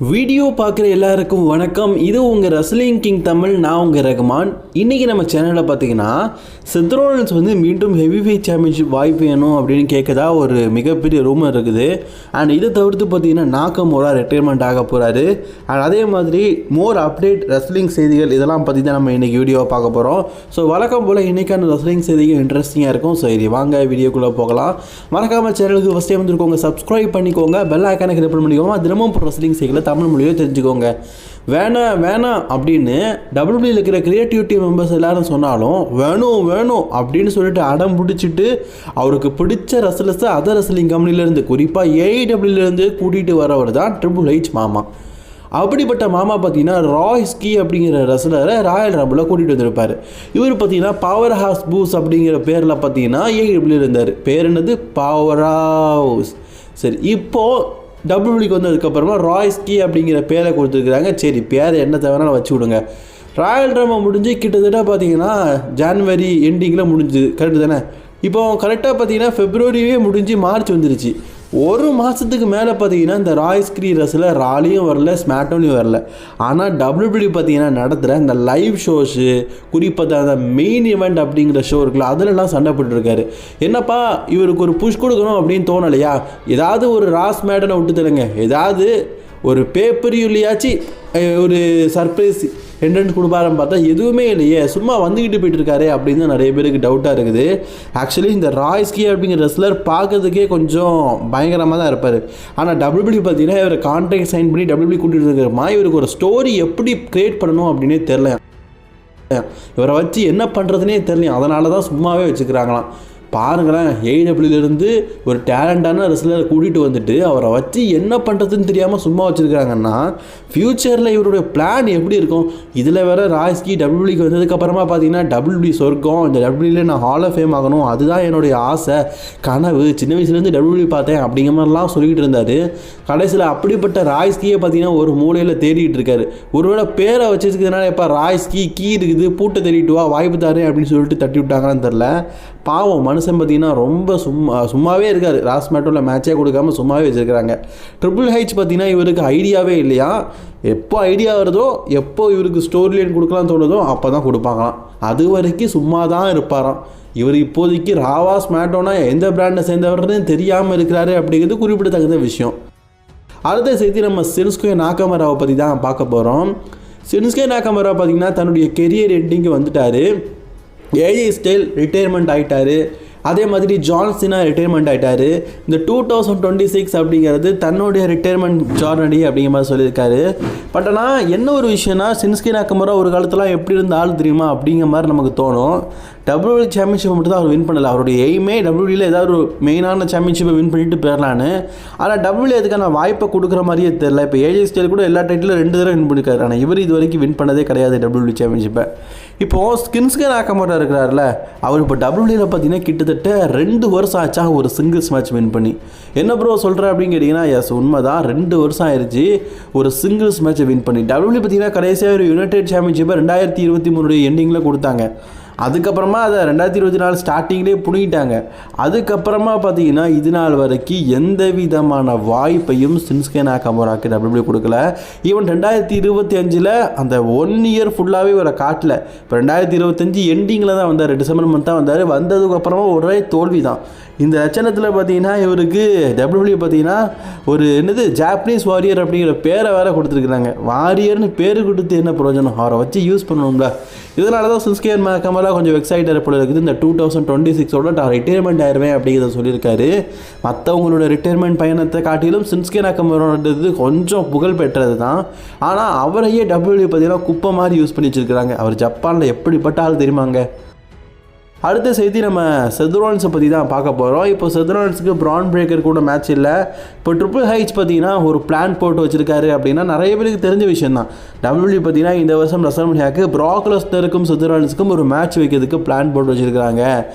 Video பார்க்குற எல்லாருக்கும் வணக்கம். இது உங்கள் ரெஸ்லிங் கிங் தமிழ். நான் உங்கள் ரகுமான். இன்றைக்கி நம்ம சேனலில் பார்த்தீங்கன்னா செத் ரோலன்ஸ் மீண்டும் ஹெவி வெயிட் சாம்பியன்ஷிப் வாய்ப்பு வேணும் அப்படின்னு கேட்கதா ஒரு மிகப்பெரிய ரூமர் இருக்குது. அண்ட் இதை தவிர்த்து பார்த்தீங்கன்னா நாகமோரா ரிட்டையர்மெண்ட் ஆக போகிறாரு. அண்ட் அதே மாதிரி மோர் அப்டேட் ரெஸ்லிங் செய்திகள் இதெல்லாம் பற்றி தான் நம்ம இன்றைக்கி வீடியோவை பார்க்க போகிறோம். ஸோ வழக்கம் போல் இன்றைக்கான ரெஸ்லிங் செய்திகள் இன்ட்ரெஸ்டிங்காக இருக்கும். ஸோ இது வாங்க வீடியோக்குள்ளே போகலாம். மறக்காமல் சேனலுக்கு ஃபஸ்ட் டைம் வந்துருக்கோங்க, சப்ஸ்கிரைப் பண்ணிக்கோங்க, பெல் ஐக்கானை கிளிக் பண்ணிக்கோங்க. தினமும் ரெஸ்லிங் செய்திகளை தமிழ் மொழியோ தெரிஞ்சுக்கோங்க. வேணாம் அப்படின்னு டபிள்யூபிள்யூ இருக்கிற கிரியேட்டிவ் டீம் மெம்பர்ஸ் எல்லாரும் சொன்னாலும் வேணும் அப்படின்னு சொல்லிட்டு அடம் பிடிச்சிட்டு அவருக்கு பிடிச்ச ரெஸ்லர்ஸை அதர் ரெஸ்லிங் கம்பெனிலேருந்து குறிப்பாக ஏஐடபிள்யூலேருந்து கூட்டிகிட்டு வரவர் தான் ட்ரிபிள் ஹெச் மாமா. அப்படிப்பட்ட மாமா பார்த்தீங்கன்னா ராய்ஸ்கி அப்படிங்கிற ரெஸ்லரை ராயல் ரம்பில் கூட்டிகிட்டு வந்திருப்பார். இவர் பார்த்தீங்கன்னா பவர் ஹவுஸ் பூஸ் அப்படிங்கிற பேரில் பார்த்தீங்கன்னா ஏஐடபிள்யூ இருந்தார். பேர் என்னது? Power house. சரி, இப்போது டபிள்யூபிள்யூக்கு வந்ததுக்கப்புறமா ராய்ஸ்கி அப்படிங்கிற பேரை கொடுத்துருக்குறாங்க. சரி, பேரை என்ன தேவைனாலும் வச்சு விடுங்க. ராயல் ரம்பை முடிஞ்சு கிட்டத்தட்ட பார்த்தீங்கன்னா ஜான்வரி எண்டிங்கில் முடிஞ்சுது, கரெக்டு தானே? இப்போ கரெக்டாக பார்த்தீங்கன்னா ஃபெப்ரவரியே முடிஞ்சு மார்ச் வந்துருச்சு. ஒரு மாதத்துக்கு மேலே பார்த்தீங்கன்னா இந்த ராய்ஸ்கி ரெஸ்லர் ராலியும் வரல, ஸ்மாக்டவுன்லையும் வரல. ஆனால் டபிள்யூபிள்யூ பார்த்தீங்கன்னா நடத்துகிற இந்த லைவ் ஷோஸு, குறிப்பாக அந்த மெயின் ஈவெண்ட் அப்படிங்கிற ஷோ இருக்குல்ல, அதிலெல்லாம் சண்டை போட்டுருக்காரு. என்னப்பா இவருக்கு ஒரு புஷ் கொடுக்கணும் அப்படின்னு தோணலையா? ஏதாவது ஒரு ராஸ் மேடனை விட்டு தருங்க, ஏதாவது ஒரு பேப்பரியுள்ளையாச்சு ஒரு சர்ப்ரைஸ் என்ட்ரன்ஸ் கொடுப்பாருன்னு பார்த்தா எதுவுமே இல்லையே, சும்மா வந்துக்கிட்டு போயிட்டு இருக்காரு அப்படின்னு தான் நிறைய பேருக்கு டவுட்டாக இருக்குது. ஆக்சுவலி இந்த ராய்ஸ்கி அப்படிங்கிற ரெஸ்லர் பார்க்கறதுக்கே கொஞ்சம் பயங்கரமாக தான் இருப்பார். ஆனால் டபிள்யூபிள்யூ பார்த்தீங்கன்னா இவர் கான்ட்ராக்ட் சைன் பண்ணி டபிள்யூபிள்யூ கூட்டிகிட்டு இருக்கிறமா இவருக்கு ஒரு ஸ்டோரி எப்படி க்ரியேட் பண்ணணும் அப்படின்னே தெரில. இவரை வச்சு என்ன பண்ணுறதுனே தெரியல. அதனால தான் சும்மாவே வச்சுக்கிறாங்களாம். பாருங்களேன், ஏடபிள்யூலேருந்து ஒரு டேலண்டான ரெஸ்லரை கூட்டிகிட்டு வந்துட்டு அவரை வச்சு என்ன பண்ணுறதுன்னு தெரியாமல் சும்மா வச்சுருக்காங்கன்னா ஃப்யூச்சரில் இவருடைய பிளான் எப்படி இருக்கும்? இதில் வேறு ராய்ஸ்கி டபிள்யூபிள்யூக்கு வந்ததுக்கப்புறமா பார்த்தீங்கன்னா டபிள்யூபிள்யூ சொர்க்கம், இந்த டபிள்யூபிள்யூ நான் ஹால் ஆஃப் ஃபேம் ஆகணும், அதுதான் என்னுடைய ஆசை, கனவு, சின்ன வயசுலேருந்து டபிள்யூபிள்யூ பார்த்தேன் அப்படிங்கிற மாதிரிலாம் சொல்லிக்கிட்டு இருந்தார். கடைசியில் அப்படிப்பட்ட ராய்ஸ்கியை பார்த்தீங்கன்னா ஒரு மூலையில் தேடிட்டு இருக்காரு. ஒருவேளை பேரை வச்சுருக்கிறதுனால எப்போ ராய்ஸ்கி கீ இருக்குது, பூட்டை தேடிட்டு வா, வாய்ப்பு தாரேன் அப்படின்னு சொல்லிட்டு தட்டி விட்டாங்கன்னு தெரில. பாவம் மனுஷன் பார்த்தீங்கன்னா ரொம்ப சும்மாவே இருக்கார். ராஸ் மேட்டோவில் மேட்சே கொடுக்காம சும்மாவே வச்சுருக்கிறாங்க. ட்ரிபிள் ஹெச் பார்த்தீங்கன்னா இவருக்கு ஐடியாவே இல்லையா. எப்போ ஐடியா வருதோ, எப்போ இவருக்கு ஸ்டோரி லைன் கொடுக்கலான்னு தோணுதோ அப்போ தான் கொடுப்பாங்களாம். அது வரைக்கும் சும்மா தான் இருப்பாராம். இவர் இப்போதைக்கு ராவா ஸ்மாட்டோனா எந்த பிராண்டை சேர்ந்தவர்னு தெரியாமல் இருக்கிறாரு அப்படிங்கிறது குறிப்பிடத்தகுந்த விஷயம். அடுத்த செய்தி நம்ம ஷின்சுகே நாகமராவை பற்றி தான் பார்க்க போகிறோம். ஷின்சுகே நாகமரா பார்த்தீங்கன்னா தன்னுடைய கெரியர் எண்டிங்கு வந்துட்டார். ஏஜே ஸ்டைல் ரிட்டையர்மெண்ட் ஆகிட்டார். அதே மாதிரி ஜான் சினா ரிட்டையர்மெண்ட் ஆகிட்டார். இந்த 2026 அப்படிங்கிறது தன்னுடைய ரிட்டையர்மெண்ட் ஜார்னடி அப்படிங்கிற மாதிரி சொல்லியிருக்காரு. பட் ஆனால் என்ன ஒரு விஷயம்னா, ஷின்சுகே நாகமரா ஒரு காலத்தில் எப்படி இருந்த ஆள் தெரியுமா அப்படிங்கிற மாதிரி நமக்கு தோணும். டபிள்யூபிள்யூ சாம்பியன்ஷிப்பை மட்டும் தான் அவர் வின் பண்ணலை. அவருடைய எய்மே டபிள்யூபிள்யூவில் ஏதாவது ஒரு மெயினான சாம்பியன்ஷிப்பை வின் பண்ணிட்டு போயிடலான்னு. ஆனால் டபிள்யூபிள்யூ அதுக்கான வாய்ப்பை கொடுக்குற மாதிரியே தெரியல. இப்போ ஏஜே ஸ்டைல் கூட எல்லா டைட்டிலும் 2 தடவை வின் பண்ணியிருக்காரு. ஆனால் இவர் இது வரைக்கும் வின் பண்ணதே கிடையாது டபிள்யூபிள்யூ சாம்பியன்ஷிப்பை. இப்போது ஷின்சுகே நாகமரா இருக்கிறார்ல, அவர் இப்போ டபிள்யூபிள்யூவில் பார்த்தீங்கன்னா கிட்டத்தட்ட 2 வருஷம் ஆச்சா ஒரு சிங்கிள்ஸ் மேட்ச் வின் பண்ணி. என்ன ப்ரோ சொல்கிற அப்படின்னு கேட்டிங்கன்னா, எஸ் உண்மை தான், 2 வருஷம் ஆயிடுச்சு ஒரு சிங்கிள்ஸ் மேட்சை வின் பண்ணி. டபிள்யூபிள்யூ பார்த்தீங்கன்னா கடைசியாக ஒரு யுனைடெட் சாம்பியன்ஷிப்பை 2023 எண்டிங்கில் கொடுத்தாங்க. அதுக்கப்புறமா அதை 2024 ஸ்டார்டிங்லேயே புடிங்கிட்டாங்க. அதுக்கப்புறமா பார்த்தீங்கன்னா இது நாள் வரைக்கும் எந்த விதமான வாய்ப்பையும் ஷின்சுகே நாகமராக்கு டபிள்யூபிள்யூ கொடுக்கல. ஈவன் 2025 அந்த 1 இயர் ஃபுல்லாகவே ஒரு காட்டல. இப்போ 2025 எண்டிங்கில் தான் வந்தார், டிசம்பர் மந்த் தான் வந்தார். வந்ததுக்கப்புறமா ஒரே தோல்வி தான். இந்த லட்சணத்தில் பார்த்தீங்கன்னா இவருக்கு டபிள்யூபிள்யூ பார்த்தீங்கன்னா ஒரு என்னது ஜாப்பனீஸ் வாரியர் அப்படிங்கிற பேரை வேறு கொடுத்துருக்குறாங்க. வாரியர்னு பேர் கொடுத்து என்ன பிரயோஜனம்? அவரை வச்சு யூஸ் பண்ணணும்ல. இதனால தான் ஷின்சுகே நாகமரா கொஞ்சம் எக்ஸைட்டட் போல இருக்குது. இந்த 2026 நான் ரிட்டையர்மெண்ட் ஆயிடுவேன் அப்படிங்கிறத சொல்லியிருக்காரு. மற்றவங்களோட ரிட்டையர்மெண்ட் பயணத்தை காட்டிலும் ஷின்சுகே நாகமரான்றது கொஞ்சம் புகழ் பெற்றது தான். ஆனால் அவரையே டபிள்யூபிள்யூ பார்த்தீங்கன்னா குப்பை மாதிரி யூஸ் பண்ணி வச்சுருக்கிறாங்க. அவர் ஜப்பானில் எப்படிப்பட்ட ஆள் தெரியுமாங்க. அடுத்த செய்தி நம்ம செத் ரோலன்ஸை பற்றி தான் பார்க்க போகிறோம். இப்போ செத் ரோலன்ஸுக்கு பிரான் பிரேக்கர் கூட மேட்ச் இல்லை. இப்போ ட்ரிபிள் ஹெச் பார்த்தீங்கன்னா ஒரு பிளான் போட்டு வச்சுருக்காரு அப்படின்னா நிறைய பேருக்கு தெரிஞ்ச விஷயம் தான். டபிள்யூபிள்யூ பார்த்தீங்கன்னா இந்த வருஷம் ரெஸ்ல்மேனியாவுக்கு ப்ராக் லெஸ்னருக்கும் செத் ரோலன்ஸுக்கும் ஒரு மேட்ச் வைக்கிறதுக்கு பிளான் போட்டு வச்சுருக்காங்க.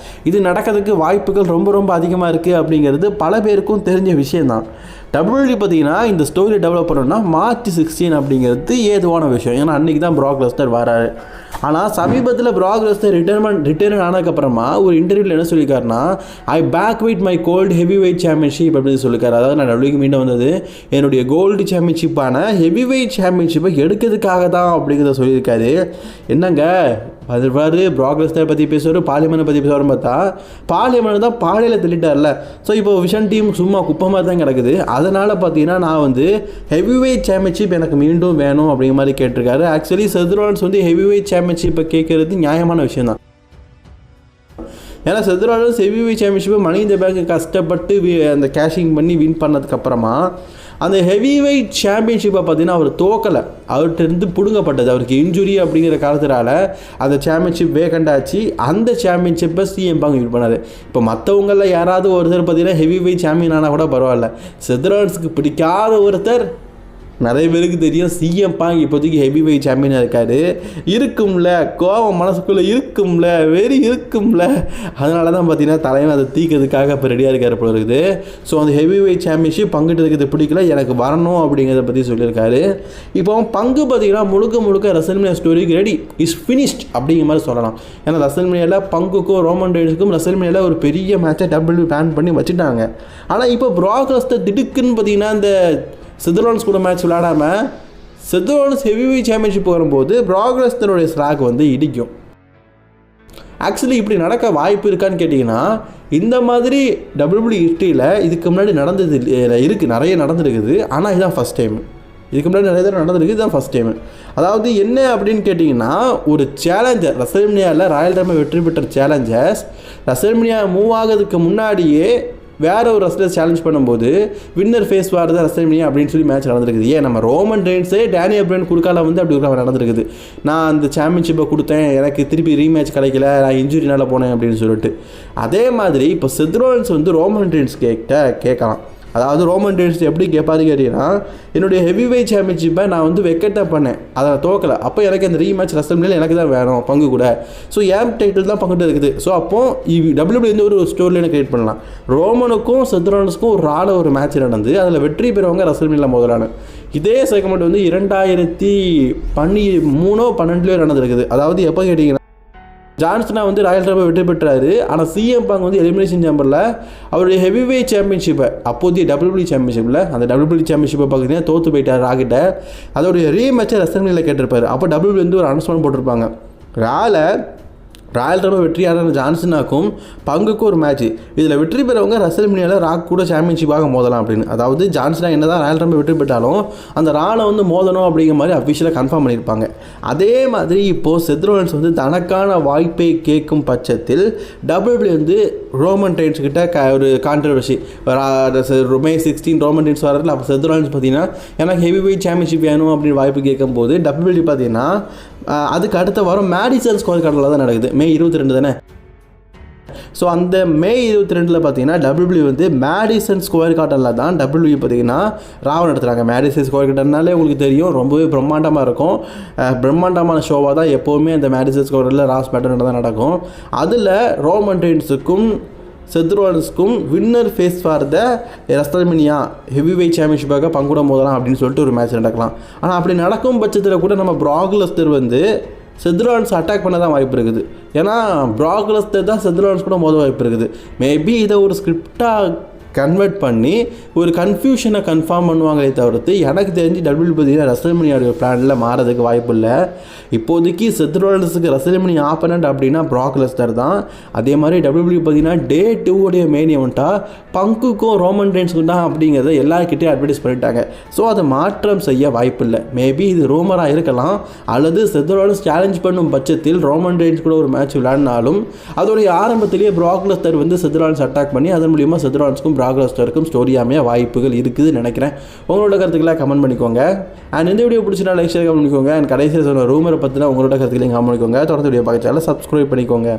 இது நடக்கிறதுக்கு வாய்ப்புகள் ரொம்ப ரொம்ப அதிகமாக இருக்குது அப்படிங்கிறது பல பேருக்கும் தெரிஞ்ச விஷயந்தான். WWE பார்த்தீங்கன்னா இந்த ஸ்டோரி டெவலப் பண்ணணும்னா March 16 அப்படிங்கிறது ஏதுவான விஷயம். ஏன்னா அன்றைக்கி தான் ப்ராக் லெஸ்னர் வராரு. ஆனால் சமீபத்தில் ப்ராக் லெஸ்னர் ரிட்டர்ன் ஆனதுக்கப்புறமா ஒரு இன்டர்வியூவில் என்ன சொல்லியிருக்காருன்னா, I back with my gold heavy weight championship அப்படின்னு சொல்லியிருக்காரு. அதாவது நான் டபிள்யூக்கு மீண்டும் வந்தது என்னுடைய கோல்டு சாம்பியன்ஷிப்பான ஹெவி வெயிட் சாம்பியன்ஷிப்பை எடுக்கிறதுக்காக தான் அப்படிங்கிறத சொல்லியிருக்காரு. என்னங்க அது பாரு, ப்ராக் லெஸ்னர் பற்றி பேசுவார், பார்லிமெண்ட்டை பற்றி பேசுவார்னு பார்த்தா பார்லிமெண்ட் தான் பாடையில் தள்ளிட்டார்ல. ஸோ இப்போ விஷன் டீம் சும்மா குப்பமாக தான் கிடக்குது. அதனால் பார்த்தீங்கன்னா நான் வந்து ஹெவி வெயிட் சாம்பியன்ஷிப் எனக்கு மீண்டும் வேணும் அப்படிங்கிற மாதிரி கேட்டிருக்காரு. ஆக்சுவலி செத் ரோலன்ஸ் வந்து ஹெவி வெயிட் சாம்பியன்ஷிப்பை கேட்குறது நியாயமான விஷயம் தான். ஏன்னா செத் ரோலன்ஸ் ஹெவி வெயிட் சாம்பியன்ஷிப்பை மணி இந்த பேங்க் கஷ்டப்பட்டு அந்த கேஷிங் பண்ணி வின் பண்ணதுக்கப்புறமா அந்த ஹெவி வெயிட் சாம்பியன்ஷிப்பை பார்த்தீங்கன்னா அவர் தோக்கலை, அவர்கிட்ட பிடுங்கப்பட்டது. அவருக்கு இன்ஜுரி அப்படிங்கிற காரணத்தினால அந்த சாம்பியன்ஷிப் வேகண்ட் ஆச்சு. அந்த சாம்பியன்ஷிப்பை CM Punk வின் பண்ணார். இப்போ மற்றவங்களில் யாராவது ஒருத்தர் பார்த்தீங்கன்னா ஹெவி வெயிட் சாம்பியன் ஆனால் கூட பரவாயில்ல, செத் ரோலன்ஸுக்கு பிடிக்காத ஒருத்தர் நிறைய பேருக்கு தெரியும், CM Punk இப்போதைக்கு ஹெவி வெயிட் சாம்பியனாக இருக்கார். இருக்கும்ல கோவம் மனசுக்குள்ளே இருக்கும்ல, வெறி இருக்கும்ல, அதனால தான் பார்த்தீங்கன்னா தலைவன் அதை தீக்கிறதுக்காக இப்போ ரெடியாக இருக்கார் போல இருக்குது. ஸோ அந்த ஹெவி வெயிட் சாம்பியன்ஷிப் பங்கிட்டு இருக்கிறது பிடிக்கல, எனக்கு வரணும் அப்படிங்கிறத பற்றி சொல்லியிருக்காரு. இப்போ பங்கு பார்த்தீங்கன்னா முழுக்க ரெசல்மேனியா ஸ்டோரிக்கு ரெடி இஸ் ஃபினிஷ்ட் அப்படிங்கிற மாதிரி சொல்லலாம். ஏன்னா ரெசல்மேனியாவில் பங்குக்கும் ரோமன் ரெயின்ஸுக்கும் ரெசல்மேனியாவில் ஒரு பெரிய மேட்சை WWE பிளான் பண்ணி வச்சுட்டாங்க. ஆனால் இப்போ ப்ராக் லெஸ்னர் திடுக்குன்னு பார்த்தீங்கன்னா இந்த செத் ரோலன்ஸ் கூட மேட்ச் விளையாடாமல் செத் ரோலன்ஸ் ஹெவி வெயிட் சாம்பியன்ஷிப் வரும்போது ப்ராக் லெஸ்னருடைய ஸ்லாக் வந்து இடிக்கும். ஆக்சுவலி இப்படி நடக்க வாய்ப்பு இருக்கான்னு கேட்டிங்கன்னா, இந்த மாதிரி WWE ஹிஸ்ட்ரியில் இதுக்கு முன்னாடி நடந்தது இருக்குது, நிறைய நடந்துருக்குது. ஆனால் இதுதான் ஃபஸ்ட் டைம். இதுக்கு முன்னாடி நிறைய தடவை நடந்திருக்கு, இதுதான் ஃபஸ்ட் டைமு. அதாவது என்ன அப்படின்னு கேட்டிங்கன்னா, ஒரு சேலஞ்சர் ரெசல்மேனியாவில் ராயல் ரம்பிள் வெற்றி பெற்ற சேலஞ்சர்ஸ் ரெசல்மேனியா மூவ் ஆகிறதுக்கு முன்னாடியே வேற ஒரு ரெஸ்லர் சேலஞ்ச் பண்ணும்போது வின்னர் ஃபேஸ் வார் தான் ரெசல்மேனியா அப்படின்னு சொல்லி மேட்ச் நடந்திருக்குது. ஏன் நம்ம ரோமன் ரெயின்ஸே டேனியல் பிரையன் குறுக்கால வந்து அப்படி ஒரு நடந்திருக்குது. நான் அந்த சாம்பியன்ஷிப்பை கொடுத்தேன், எனக்கு திருப்பி ரீமேட்ச் கிடைக்கல, நான் இன்ஜுரினால போனேன் அப்படின்னு சொல்லிட்டு. அதே மாதிரி இப்போ செத் ரோலன்ஸ் வந்து ரோமன் ரெயின்ஸ் கேட்கலாம். அதாவது ரோமன் ரெயின்ஸ் எப்படி கேட்பாரு கேட்டீங்கன்னா, என்னுடைய ஹெவி வெயிட் சாம்பியன்ஷிப்பை நான் வந்து வெக்கெட் தான் பண்ணேன், அதை தோக்கலை, அப்போ எனக்கு அந்த ரீமேட்ச் ரெசல்மேனியா எனக்கு தான் வேணும் பங்கு கூட. ஸோ ஏம் டைட்டில் தான் பங்கிட்டு இருக்குது. ஸோ அப்போது WWE வந்து ஒரு ஸ்டோரி லைனை கிரியேட் பண்ணலாம். ரோமனுக்கும் செத் ரோலன்ஸுக்கும் ஒரு மேட்ச் நடந்து அதில் வெற்றி பெறவங்க ரெசல்மேனியா முதலான. இதே செக்மெண்ட் வந்து 2013-12 நடந்திருக்குது. அதாவது எப்போ கேட்டிங்கன்னா, ஜான்சனா வந்து ராயல் ரம்பிள் வெற்றி பெற்றாரு. ஆனால் CM Punk வந்து எலிமினேஷன் சேம்பரில் அவருடைய ஹெவி வெயிட் சாம்பியன்ஷிப்பை அப்போதைய WWE சாம்பியன்ஷிப்பில் அந்த WWE சாம்பியன்ஷிப்பை பார்த்தீங்கன்னா தோற்று போயிட்டார் ராகிட்ட. அதோடைய ரீமேட்சை ரெசல்மேனியாவில் கேட்டிருப்பார். அப்போ WWE வந்து ஒரு அனௌன்ஸ்மெண்ட் போட்டிருப்பாங்க, ராயல் ரம்பிள் வெற்றியாளர் ஜான்சனாக்கும் பங்குக்கும் ஒரு மேட்ச், இதில் வெற்றி பெறவங்க ரெசல்மேனியாவில் ராக் கூட சாம்பியன்ஷிப்பாக மோதலாம் அப்படின்னு. அதாவது ஜான்சனா என்ன தான் ராயல் ரம்பிள் வெற்றி பெற்றாலும் அந்த ராலை வந்து மோதணும் அப்படிங்கிற மாதிரி அஃபிஷியலாக கன்ஃபார்ம் பண்ணியிருப்பாங்க. அதே மாதிரி இப்போது செத் ரோலன்ஸ் வந்து தனக்கான வாய்ப்பை கேட்கும் பட்சத்தில் WWE வந்து ரோமன் ரெயின்ஸ் கிட்ட ஒரு கான்ட்ரவர்சி, மே 16 ரோமன் ரெயின்ஸ் வரதில் அப்போ செத் ரோலன்ஸ் பார்த்தீங்கன்னா எனக்கு ஹெவி வெயிட் சாம்பியன்ஷிப் வேணும் அப்படின்னு வாய்ப்பு கேட்கும்போது WWE பார்த்தீங்கன்னா அதுக்கு அடுத்த வாரம் மேடிசன் ஸ்கொயர் கார்டில் தான் நடக்குது, மே 22 தானே. ஸோ அந்த மே 22 பார்த்தீங்கன்னா WWE வந்து மேடிசன் ஸ்கொயர் கார்டனில் தான் WWE பார்த்தீங்கன்னா ராவ் நடத்துகிறாங்க. மேடிசன் ஸ்கொயர் கார்டன்னாலே உங்களுக்கு தெரியும், ரொம்பவே பிரம்மாண்டமாக இருக்கும். பிரம்மாண்டமான ஷோவாக தான் எப்போவுமே அந்த மேடிசன் ஸ்கொயர் கார்டில் ராஸ் பேட்டர்ன் தான் நடக்கும். அதில் ரோமன் ரெயின்ஸுக்கும் செத் ரோலன்ஸுக்கும் winner face for the WrestleMania heavy weight சாம்பியன்ஷிப்பாக பங்குட மோதலாம் அப்படின்னு சொல்லிட்டு ஒரு மேட்ச் நடக்கலாம். ஆனால் அப்படி நடக்கும் பட்சத்தில் கூட நம்ம ப்ராக் லெஸ்னர் வந்து செத் ரோலன்ஸ் அட்டாக் பண்ண தான் வாய்ப்பு இருக்குது. ஏன்னா ப்ராக் லெஸ்னர் தான் செத் ரோலன்ஸ் கூட மோத வாய்ப்பு இருக்குது. மேபி இதை ஒரு ஸ்கிரிப்டாக கன்வெர்ட் பண்ணி ஒரு கன்ஃபியூஷனை கன்ஃபார்ம் பண்ணுவாங்களே தவிர்த்து எனக்கு தெரிஞ்சு WWE பார்த்தீங்கன்னா ரெசல்மேனியாவுடைய பிளானில் மாறதுக்கு வாய்ப்பு இல்லை. இப்போதைக்கு செத் ரோலன்ஸுக்கு ரெசல்மேனியா ஆப்பனண்ட் அப்படின்னா ப்ராக் லெஸ்னர் தான். அதே மாதிரி WWE பார்த்தீங்கன்னா Day 2 மெயின் ஈவெண்ட்டாக பங்குக்கும் ரோமன் ரெயின்ஸுக்கும் தான் அப்படிங்கிறத எல்லாருக்கிட்டே அட்வர்டைஸ் பண்ணிட்டாங்க. ஸோ அதை மாற்றம் செய்ய வாய்ப்பு இல்லை. மேபி இது ரூமராக இருக்கலாம், அல்லது செத் ரோலன்ஸ் சேலஞ்ச் பண்ணும் பட்சத்தில் ரோமன் ரெயின்ஸ் கூட ஒரு மேட்ச் விளையாடினாலும் அதோடைய ஆரம்பத்திலேயே ப்ராக் லெஸ்னர் வந்து செத் ரோலன்ஸ் அட்டாக் பண்ணி அதன் மூலியமாக செத் ரோலன்ஸுக்கும் ப்ராக் லெஸ்னருக்கும் ஸ்டோரியாமே வாய்ப்புகள் இருக்குதுன்னு நினைக்கிறேன். உங்களோட கருத்துக்களை கமெண்ட் பண்ணிக்கோங்க. அண்ட் இந்த வீடியோ பிடிச்சினா லைக் ஷேர் கமெண்ட் பண்ணிக்கோங்க. அண்ட் கடைசியில் சொன்ன ரூமரை பற்றினா உங்களோட கருத்துக்களையும் கமெண்ட் பண்ணிக்கோங்க. தொடர்ந்து வீடியோ பார்க்க சேனலை சப்ஸ்கிரைப் பண்ணிக்கோங்க.